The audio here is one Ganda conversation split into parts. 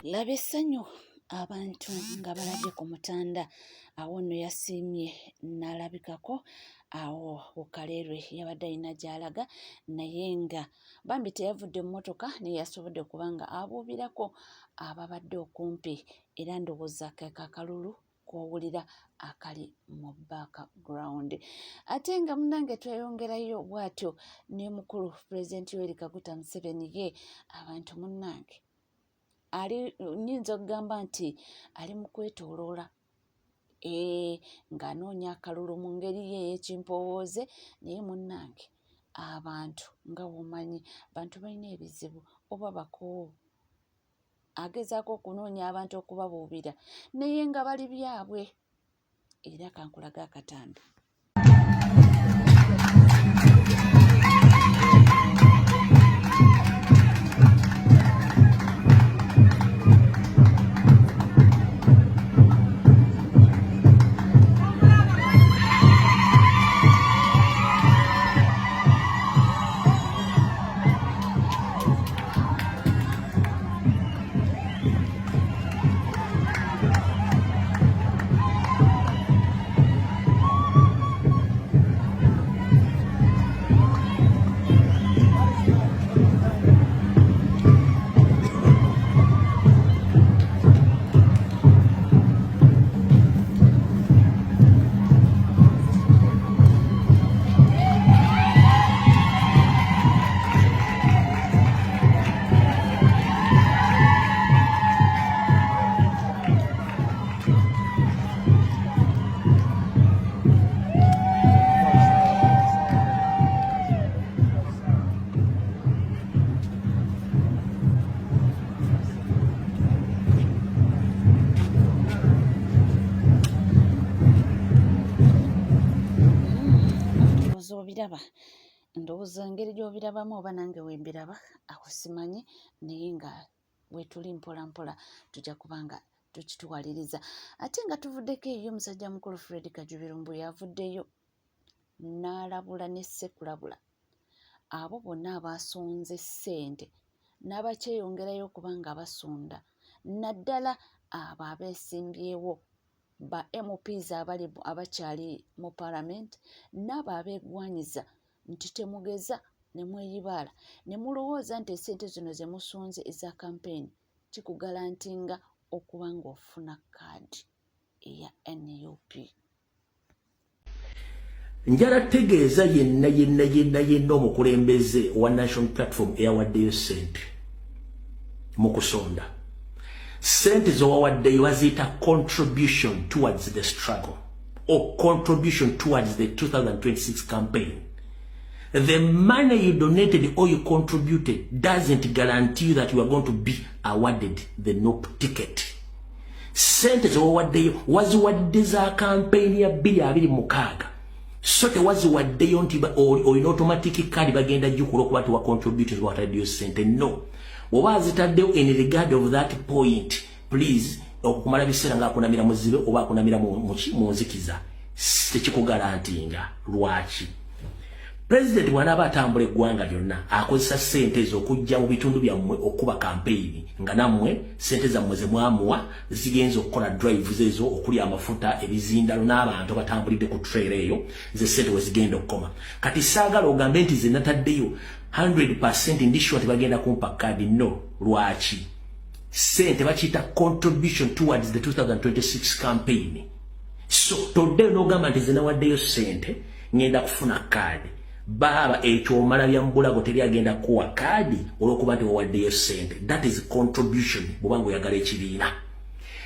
Labe essanyu abantu nga balabye ku mutanda awo nno yasiimye n'alabikako awo ku Kaleerwe yabadde alina gy'alaga naye nga bambi teyavudde mu mmotoka naye yasobodde kubanga abuubirako ababadde okumpi era ndowooza kakalulu k'owulira akali mu background. Ate nga munnange tweyongerayo bw'atyo ne mukulu Pulezidenti Yoweri Kaguta Museveni ye abantu munnange nnyinza okugamba nti ali mu kwetooloola ng'anoonya akalulu mu ngeri ye ey'ekimpowooze naye munnange abantu nga womanyi bantu balina ebizibu oba bakoowu agezaako okunoonya abantu okubabuubira naye nga bali byabwe era kankulaga akatambi. Ndowooza engeri gy'obirabamu oba nange wembiraba akusimanyi naye nga wetuli mpola mpola tujja kubanga tukituwaliriza. Ate nga tuvuddeko eyo omusajja mukulu Fred Kajubirumbu yavuddeyo n'alabula ne ssekulabula abo bonna abasonze ssente n'abakyeyongerayo okubanga basonda naddala abo abeesimbyewo ba MPs abakyali mu Parliament n'abo abeegwanyiza nti temugeza ne mweyibaala ne mulowooza nti essente zino ze musonze eza kampeyini kikugalantinga okuba ng'ofuna kaadi eya NUP. Njala tegeeza yenna omukulembeze wa National Platform eyawaddeyo ssente mu kusonda. Ssente zowawaddeyo baziyita contribution towards the struggle or contribution towards the 2026 campaign. The money you donated or you contributed doesn't guarantee you that you are going to be awarded the NUP ticket. Sente zowawaddeyo waziwadde za campaign ya 2026. So tewaziwaddeyo nti olina automatic card bagenda jukula okuba ti wa contributors wataddeyo sente. No. Oba zitaddeyo in regard of that point, please okukumala biseera nga akunamira muzibe oba akunamira mu nzikiza tekikugarantinga. Lwaki? President bw'anaaba atambula eggwanga lyonna akozesa ssente ezo okujja mu bitundu byammwe okuba kampeyini nga nammwe ssente zammwe ze mwamuwa zigenza okukola drives ezo okuli amafuta ebizindalo n'abantu batambulidde ku trailer eyo ze ssente we zigenda okukoma. Kati saagala ogambe nti ze nataddeyo 100% ndishuwa tebagenda kumpa kadi. No. Lwaki? Ssente bakiyita contribution towards the 2026 campaign. So toddeyo n'ogamba nti ze nawaddeyo ssente ngenda kufuna kadi. Baba ekyomala bya mbulago teri agenda kuwa kadi olwokuba nti wawaddeyo ssente. That is contribution bw'obanga oyagala ekibiina.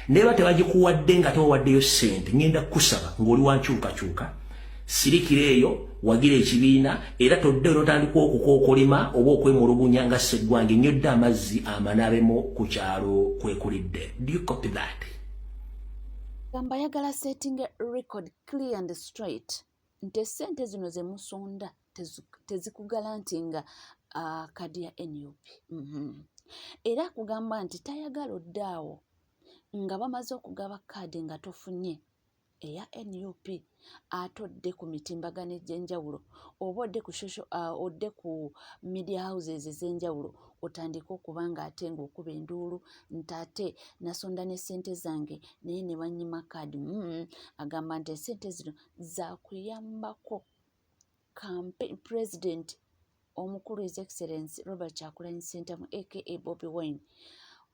Neba tebagikuwadde nga tewawaddeyo ssente ngenda kusaba ng'oli wankyukakyuka sirikireeyo wagira ekibiina era todde otandika okukookolima oba okwemulugunya nga seggwange nnyodde amazzi amanabemu ku kyalo kwekulidde. Do you copy that? Gamba yagala setting record clear and straight nti essente zino ze musonda tezikugalantinga kadi ya NUP. Era kugamba nti tayagala oddaawo nga bamaze okugaba kadi nga tofunye eya NUP atodde ku mitimbagano egy'enjawulo oba odde ku media houses ez'enjawulo otandika okuba nga ate ng'okuba enduulu nti ate nasonda n'essente zange naye ne bannyima kadi. Agamba nti essente zino zaakuyambako president omukulu His Excellency Robert Kyagulanyi Ssentamu aka Bobi Wine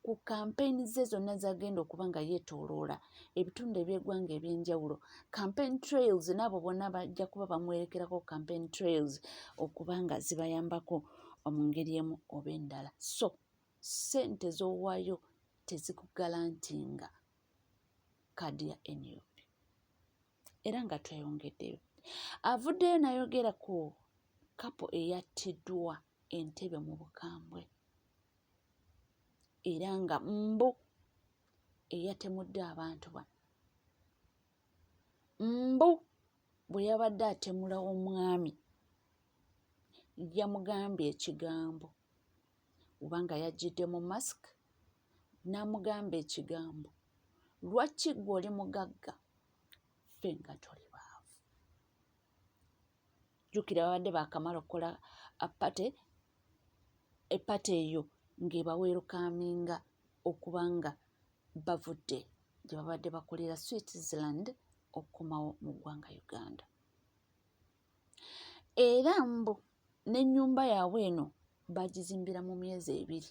ku campaign ze zonna zagenda okuba nga yeetooloola ebitundu eby'eggwanga eby'enjawulo. Campaign trails n'abo bonna bajja kuba bamwerekerako campaign trails okuba nga zibayambako mu ngeri emu oba endala. So ssente z'owaayo tezikugalantinga kadi ya NUP. Era nga tweyongeddeyo, avuddeyo n'ayogera ku kapo eyattiddwa Entebbe mu bukambwe era nga mbu eyatemudde abantu bano. Mbu bwe yabadde atemula omwami yamugambye ekigambo kubanga yajjidde mu mask n'amugamba ekigambo, lwaki gwe oli mugagga ffe nga toli baavu? Jjukira babadde baakamala okukola epate eyo ng'ebaweerukaminga okuba nga bavudde gye babadde bakolera Switzerland okukomawo mu ggwanga Uganda. Era mbu n'ennyumba yaabwe eno bagizimbira mu myezi 2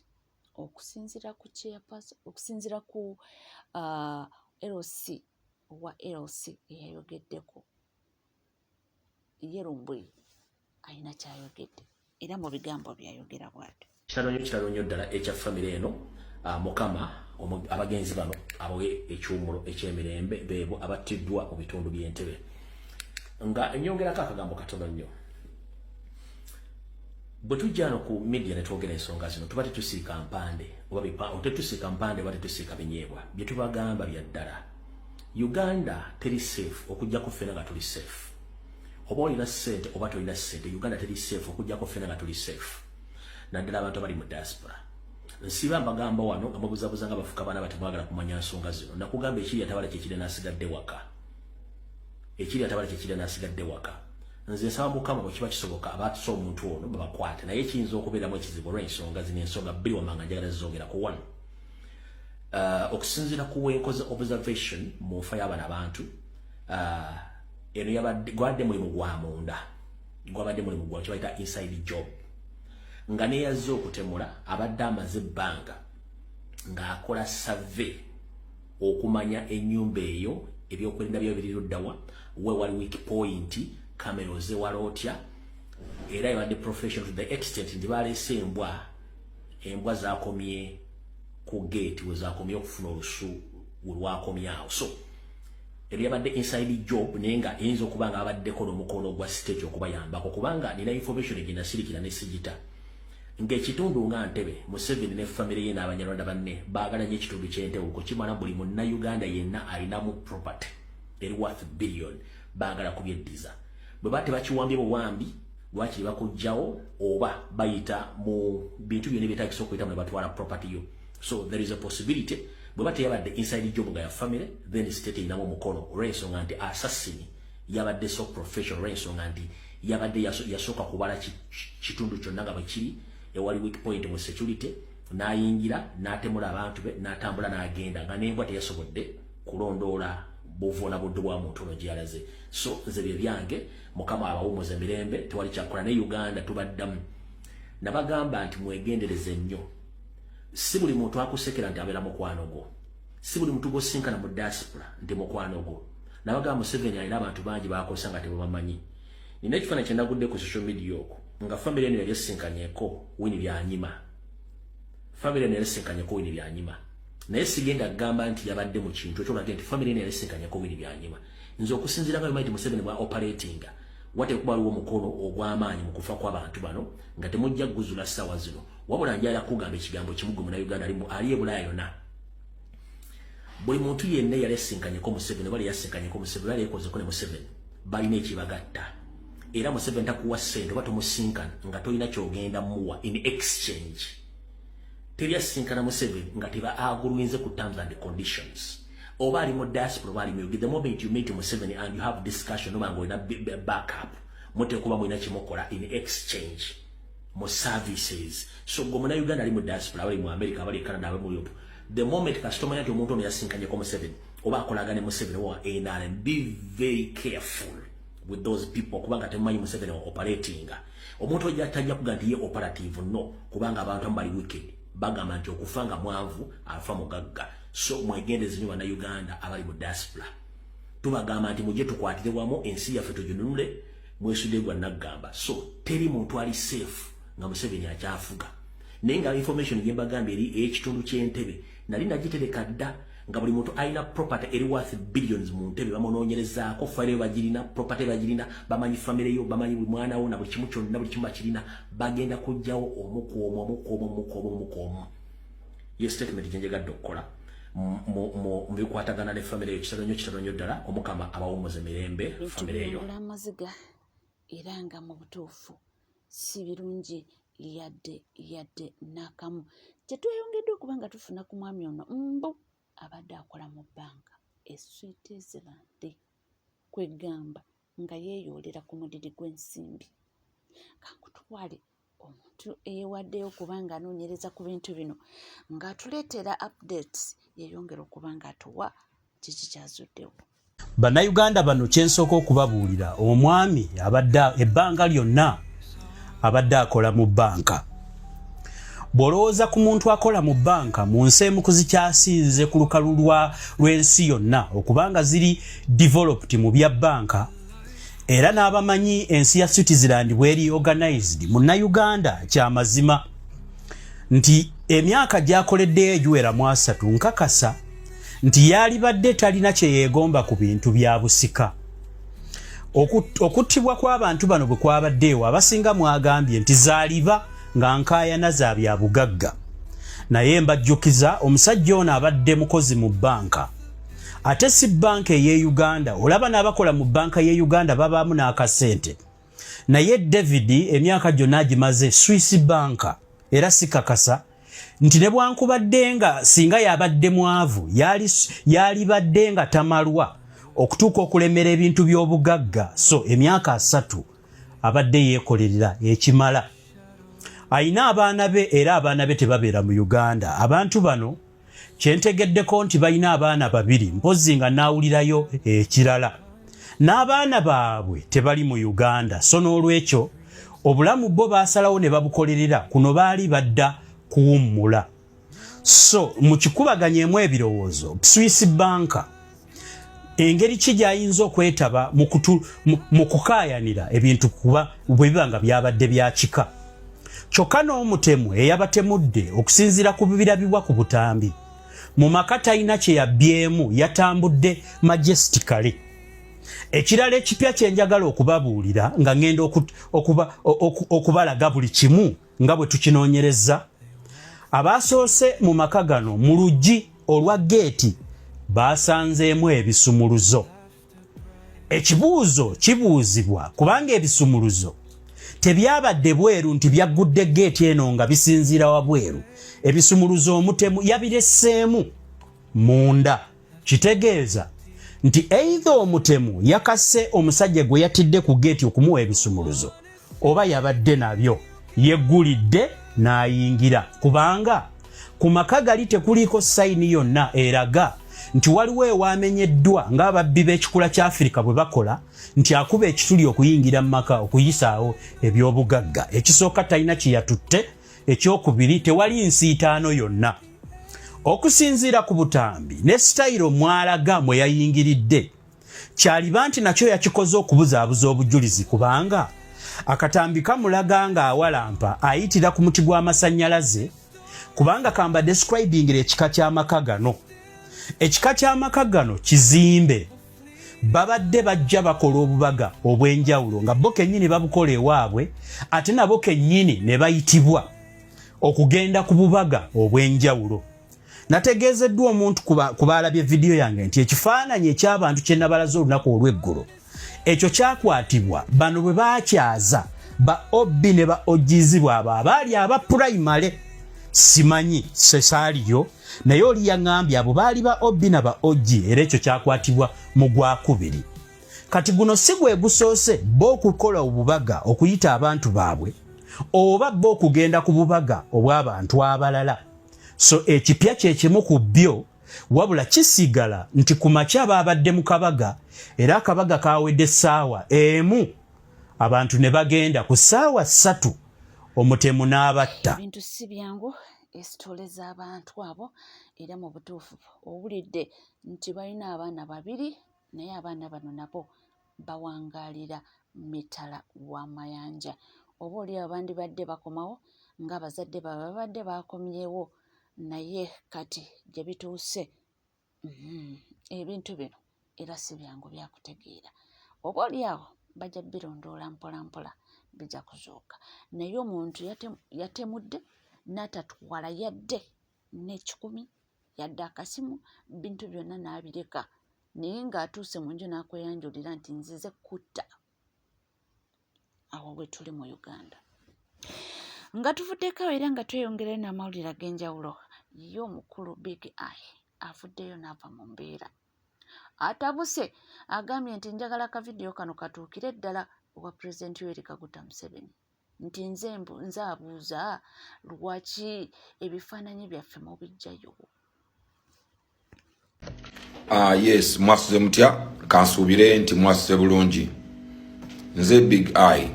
okusinziira ku LC wa LC eyayogeddeko Yerumbwe ayina kyayogedde era mu bigambo byayogera bw'atyo. Kitalonyo ddala ekya famire eno mukama abagenzi bano abawe ekyumulo ekyemirembe beebo abattiddwa mu bitundu by'Entebbe. Nga nyongerako akagambo katono nnyo. Bwe tujja no ku media ne twogera ensonga zino tuba tetusiika mpande oba tetusiika mpande oba tetusiika binyeebwa bye tubagamba bya ddala. Uganda teri safe okujjako ffena nga tuli safe. Oba olina ssente oba tolina ssente, Uganda teri safe okujjako ffena nga tuli safe. Naddala abantu abali mu diaspora. Nsiba mbagamba wano nga mubuzabuza nga bafuka baana batemwagala kumanya nsonga zino. Nakugamba ekiri atabala kyekiri n'asigadde waka. Ekiri atabala kyekiri n'asigadde waka. Nze nsaba Mukama bwe kiba kisoboka abaatusa omuntu ono babakwate, naye kiyinza okubeeramu ekizibu olw'ensonga zino ensonga bbiri wamanga njagala zizongera ku wano. Okusinziira ku wenkoze observation mu nfa y'abano abantu, eno gwabadde mulimu gwa munda, gwabadde mulimu gwa kye bayita inside job. Nga neyazze okutemula abadde amaze ebbanga ng'akola survey okumanya ennyumba eyo ebyokwerinda byo biri luddawa, we wali weak point, kamera ozewala otya, era yabadde professional to the extent nti baleese embwa zaakomye ku gate we zaakomye okufuna olusu olwakomyawo. So ebyo yabadde inside job naye nga eyinza okuba nga abaddeko n'omukono gwa state okubayambako kubanga nina information egenda sirikira ne sigita ng'ekitundu nga Ntebbe Museveni ne famire ye n'Abanyarwanda banne baagala nnyo ekitundu ky'Entebbe okukimala buli munnayuganda yenna alinamu property eri worth billion baagala kubyeddiza. Bwe bate bakiwambye buwambi lwakiri bakujjawo oba bayita mu bintu byonna byetaagisa okuyitamu ne batwala property yo. So there is a possibility bwe bate yabadde inside job nga ya famire then state erinamu omukono olw'ensonga nti assassin yabadde so professional olw'ensonga nti yabadde yasooka kubala kitundu kyonna nga bwe kiri ewali weak point mu security n'ayingira n'atemula abantu be n'atambula n'agenda nga n'embwa teyasobodde kulondoola buvuuna budde bwa muntu ono gy'alaze. So nze bye byange Mukama abawumuza emirembe tewali kyakola ne Uganda tubaddamu. Nabagamba nti mwegendereze nnyo. Si buli muntu akusekera nti abeera mukwano gwo. Si buli muntu gw'osinkana mu diaspora nti mukwano gwo. Nabagamba Museveni alina abantu bangi baakosa nga tebabamanyi. Nina ekifaananyi kye nagudde ku social media okwo nga famire eno yali esinkanyeko Winnie Byanyima. Famire eno yali esinkanyeko Winnie Byanyima. naye sigenda gamba nti yabadde mu kintu ekyo nti family ne yalesekanya ko biri byanyuma nzo okusinzira nga Mighty Museveni bwa operating wate kuba aliwo mukono ogw'amaanyi mu kufa kw'abantu bano nga temujja guzula ssaawa zino wabula njala kugamba ekigambo kimugu mu Uganda ali ebulaya yonna buli muntu yenna yalesekanyeko Museveni bali yasekanyeko Museveni bali yakozeko ne Museveni balina ekibagatta era Museveni takuwa ssente oba tomusinkana nga tolina kyogenda muwa in exchange teri asinkana Museveni nga teba agulwinze ku terms and conditions oba ali mu diaspora bali mu the moment you meet Museveni and you have discussion oba ngo ina backup mote kuba mwina kimokola in exchange mo services so go muna Uganda ali mu diaspora bali mu America bali Canada bali mu Europe the moment customer yati omuntu ono yasinkanye ko Museveni oba akolagane Museveni wa NRM be very careful with those people kubanga temanyi Museveni operating omuntu ojja tajja kugandiye operative no kubanga abantu ambali wicked bagamba nti okufanga mwanvu afa mugagga so mwegendeze nyo na Uganda abali mu diaspora tubagamba nti mujje tukwatire wamu ensi yaffe tujunule mwesudegwa nagamba so teri muntu ali safe nga Museveni akyafuga nenga information gye bagamba eri ekitundu ky'entebe nali nagitereka dda nga buli muntu alina property eri worth billions mu ntebe bamunoonyerezaako fire bagirina property bagirina bamanyi family yo bamanyi mwana wo na buli kimu kyonna buli kimu bakirina bagenda kujjawo omukomo ye statement gyenjegadde okukola mu bikwatagana ne family yo kitalo ddala omukama abawumuze mirembe family eyo amaziga era nga mu butuufu si birungi yadde nakamu kyetweyongedde okuba nga tufuna ku mwami ono mbu abadde akola mu banka Switzerland kwegamba nga yeeyolera ku mudidi gw'ensimbi kankutwale omuntu eyewaddeyo okuba nga anoonyereza ku bintu bino ng'atuleetera updates yeyongera okuba nga atuwa kiki kyazuddewo. Bannayuganda bano kyensooka okubabuulira omwami abadde ebbanga lyonna abadde akola mu banka. Bw'olowooza ku muntu akola mu banka mu nsi emu kuzikyasinze ku lukalu lw'ensi yonna okubanga ziri developed mu bya banka era n'abamanyi ensi ya Switzerland bweri organized munnayuganda kyamazima nti emyaka gy'akoleddeyo egiwera mu 3 nkakasa nti yalibadde talina kye yeegomba ku bintu bya busika. Okuttibwa kw'abantu bano bwe kwabaddeewo abasinga mwagambye nti zaaliba nga nkaayana za bya bugagga naye mbajjukiza omusajja ono abadde mukozi mu banka ate si banka ey'e Uganda olaba n'abakola mu banka y'e Uganda babaamu n'akasente naye David emyaka gyonna agimaze Swiss banka era sikakasa nti ne bwankubadde nga singa yabadde mwavu yalibadde nga tamalwa okutuuka okulemera ebintu by'obugagga so emyaka 3 abadde yeekolerera ekimala. Ayina abaana be era abaana be tebabeera mu Uganda. Abantu bano kyentegeddeko nti balina abaana 2 mpozi nga naawulirayo ekirala n'abaana baabwe tebali mu Uganda so n'olwekyo obulamu bo baasalawo ne babukolerera kuno baali badda kuwummula. So mu kikubaganyemu ebirowoozo Swiss banka engeri ki gy'ayinza okwetaba mu kukaayanira ebintu kuba bwe biba nga byabadde bya kika. Kyokka n'omutemu eyabatemudde okusinziira ku bibirabibwa ku butambi mu maka talina kye yabbyemu yatambudde majestically. Ekirala ekipya kye njagala okubabuulira nga ngenda okubalaga buli kimu nga bwe tukinoonyereza abaasoose mu maka gano mu luggi olwa geeti baasanzeemu ebisumuluzo. Ekibuuzo kibuuzibwa kubanga ebisumuluzo tebyabadde bweru nti byaggudde geeti eno nga bisinziira wabweru. Ebisumuluzo omutemu yabiresseemu munda kitegeeza nti either omutemu yakase omusajja gwe yatidde ku geeti okumuwa ebisumuluzo oba yabadde nabyo yeggulidde n'ayingira kubanga ku maka gali tekuliiko sayini yonna eraga nti waliwo ewaamenyeddwa ng'ababbi b'ekikula kya Afirika bwe bakola nti akuba ekituli okuyingira mu maka okuyisaawo ebyobugagga. Ekisooka talina kye yatutte, ekyokubiri tewali nsiitaano yonna. Okusinziira ku butambi ne sitayiro mwalaga mwe yayingiridde kyaliba nti nakyo yakikoze okubuzaabuza obujulizi kubanga akatambi kamulaga nga awalampa ayitira ku muti gw'amasannyalaze kubanga kamba describing ekika ky'amaka gano. Ekika ky'amaka gano kizimbe. Babadde bajja bakola obubaga obw'enjawulo nga bo kennyini babukola ewaabwe ate nabo kennyini ne bayitibwa okugenda ku bubaga obw'enjawulo. Nategeezeddwa omuntu kubaalabye vidiyo yange nti ekifaananyi eky'abantu kye nabalaze olunaku olw'eggulo ekyo kyakwatibwa bano bwe baakyaza ba obbi ne ba ogizibwa abo abaali aba primary simanyi sesaaliyo naye oli yaŋŋambye abo baali ba obbi na ba ogi era ekyo kyakwatibwa mu gwakubiri. Kati guno si gwe gusoose bo okukola obubaga okuyita abantu baabwe oba bo okugenda ku bubaga obw'abantu abalala. So ekipya kye kimu ku byo wabula kisigala nti ku makya babadde mu kabaga era akabaga kawedde essaawa emu abantu ne bagenda ku ssaawa 3 omutemu n'abatta. Ebintu si byangu esitole z'abantu abo era mu butuufu owulidde nti balina abaana 2 naye abaana bano nabo bawangaalira mitala w'amayanja. Oba oli abandibadde bakomawo ng'abazadde babadde bakomyewo naye kati gye bituuse ebintu bino era si byangu byakutegeera. Oba oli awo bajja birondoola mpola mpola bijja kuzuuka. Naye omuntu yatemudde n'atatwala yadde n'ekikumi yadde akasimu bintu byonna n'abireka naye ng'atuuse mu nju n'akweyanjulira nti nzize kutta. Awo bwe tuli mu Uganda nga tuvuddeko era nga tweyongera n'amawulire ag'enjawulo. Ye omukulu Big Eye avuddeyo n'ava mu mbeera atabuse agambye nti njagala akavidiyo kano katuukire ddala owa Pulezidenti Yoweri Kaguta Museveni nti nze abuuza lwaki ebifaananyi byaffe mubijjayo. Yes, mwasuze mutya kansuubire nti mwasuze bulungi. Nze Big Eye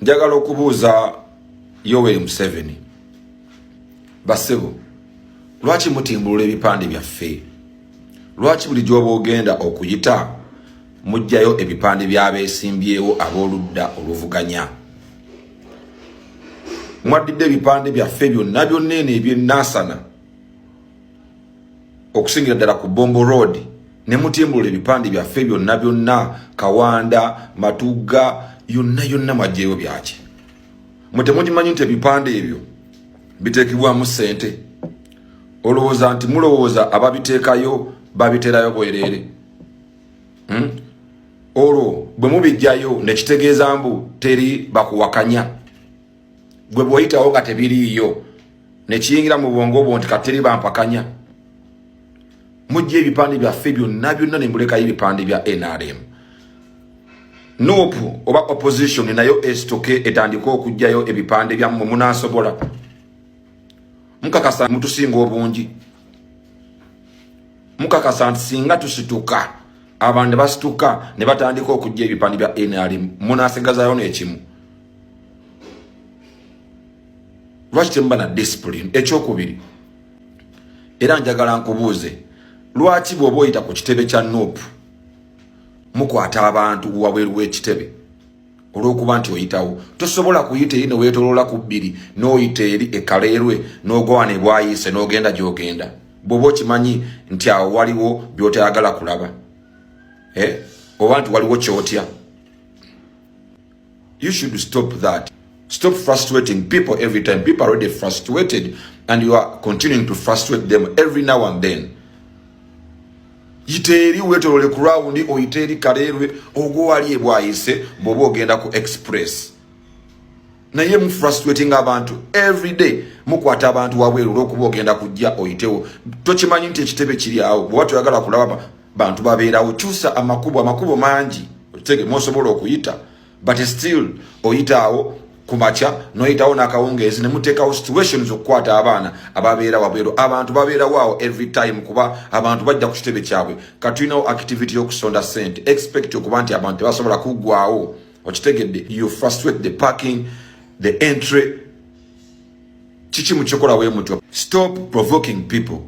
njagala okubuuza Yoweri Museveni basebo lwaki mutimbulula ebipande byaffe? Lwaki buli gy'oba ogenda okuyita mujjayo ebipande by'abeesimbyewo ab'oludda oluvuganya? Mwaddidde ebipande byaffe byonna byonna eno eby'ennaasana okusingira ddala ku Bombo Road ne mutimbulula ebipande byaffe byonna byonna Kawanda, Matugga, yonna mwajjayo byaki? Mutemugimanyi nti ebipande ebyo biteekebwamu ssente? Olowooza nti mulowooza ababiteekayo babiterayo bwereere? Olwo bwe mubijjayo ne kitegeeza mbu teri bakuwakanya. Gwe bw'oyitawo nga tebiriiyo ne kiyingira mu bwongo bwo nti kateri bampakanya. Mujja ebipande byaffe byonna ne mulekayo ebipande bya NRM. Nuupu oba opposition nayo esitoke etandika okujjayo ebipande byammwe munaasobola. Mukakasa mutusinga obungi. Mukakasa nti singa tusituka abantu basituka ne batandika okujja ebipande bya NRM munaasigazayo n'ekimu. Lwaki temuba na discipline? Ekyokubiri era njagala nkubuuze lwaki bw'oba oyita ku kitebe kya Nuupu mukwata abantu wabweru w'ekitebe olw'okuba nti oyitawo? Tosobola kuyita eri ne weetoloola ku 2 n'oyita eri ekaleerwe n'ogowane bwayise n'ogenda gy'ogenda bw'oba okimanyi nti awo waliwo by'otayagala kulaba oba nti waliwo ky'otya. You should stop that. Stop frustrating people every time. People are already frustrated and you are continuing to frustrate them every now and then. Yiteri wetolole ku roundi oyiteri kaleerwe ogwali ebwayise bw'oba ogenda ku express. Naye mu frustrating abantu every day mukwata abantu wabweru olw'okuba ogenda kujja oyitewo. Tokimanyi nti ekitebe kiri awo bwe toyagala kulaba bantu babeerawo. Kyusa amakubo mangi otege mosobola okuyita but still oyitaawo kumacha noyitawo n'akawungeezi ne muteekawo situations okukwata abaana ababeera wabweru. Abantu babeera waawo every time kuba abantu bajja ku kitebe kyabwe. Katulinawo activity y'okusonda ssente expect okuba nti abantu tebasobola kuggwawo. Okitegedde? You frustrate the parking, the entry. Kiki mukikola we mutyo? Stop provoking people.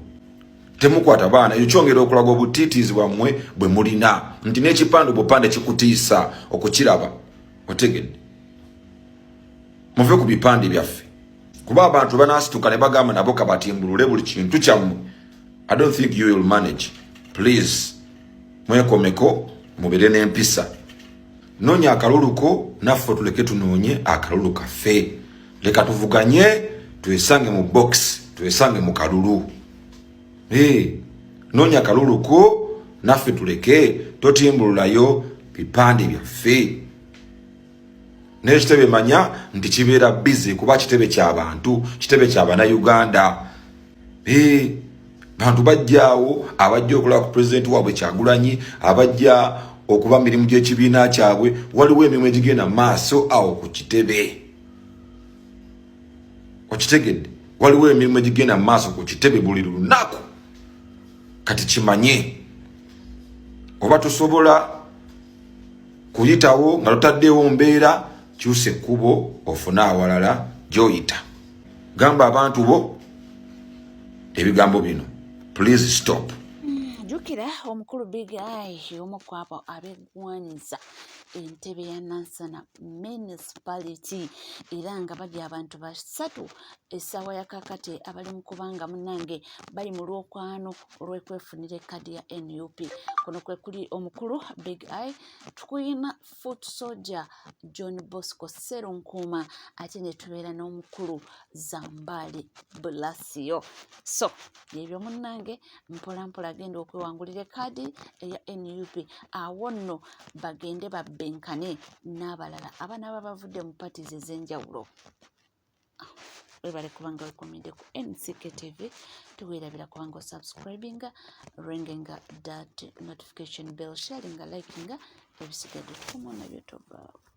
Temukwata baana ekyongera okulaga obutiitiizi bwammwe bwe mulina nti n'ekipande bupande kikutiisa okukiraba. Otegedde? Muve ku bipande byaffe kuba abantu banasituka ne bagamba nabo kabatimbulule buli kintu kyammwe. I don't think you will manage. Please mwekomeko mubere n'empisa. Nonya akaluluko naffe tuleke tunoonye akalulu kaffe. Leka tuvuganye twesange mu box, twesange mu kalulu. Nonya akaluluko naffe tuleke totimbululayo bipande byaffe. N'ekitebe manya nti kibeera busy kuba kitebe ky'abantu, kitebe ky'Abannayuganda. Bantu bajjaawo abajja okulaba ku president waabwe Kyagulanyi, abajja okuba mirimu gy'ekibiina kyabwe, waliwo emirimu egigenda maaso awo ku kitebe. Okitegedde? Waliwo emirimu egigenda maaso ku kitebe buli lunaku. Kati kimanye oba tusobola kuyitawo nga tutaddewo mbeera kyusa ekkubo ofune awalala gy'oyita. Gamba abantu bo ebigambo bino. Please stop. Jukira omukulu Big Eye omu ku abo abeggwanyiza entebe ya Nansana Municipality era nga bali abantu basatu essaawa ya kakati abali mu kubanga munnange bali mu lwokwano olw'ekwefunira ekkadi ya NUP. Kuno kwe kuli omukulu Big Eye, tukuyina Foot Soldier John Bosco Sserunkuuma ate ne tubeera n'omukulu Zambale Blasio. So yebyo munnange mpola mpola agenda okwewangulira ekkadi eya NUP awo nno bagende babbenkane n'abalala abanaaba bavudde mu parties ez'enjawulo. Webale kubanga wekomende ku NCK TV, tuweerabira kubanga osubscribinga, ringinga that notification bell, sharinga, likinga, ebisigadde tukumu nabyo tovaawo.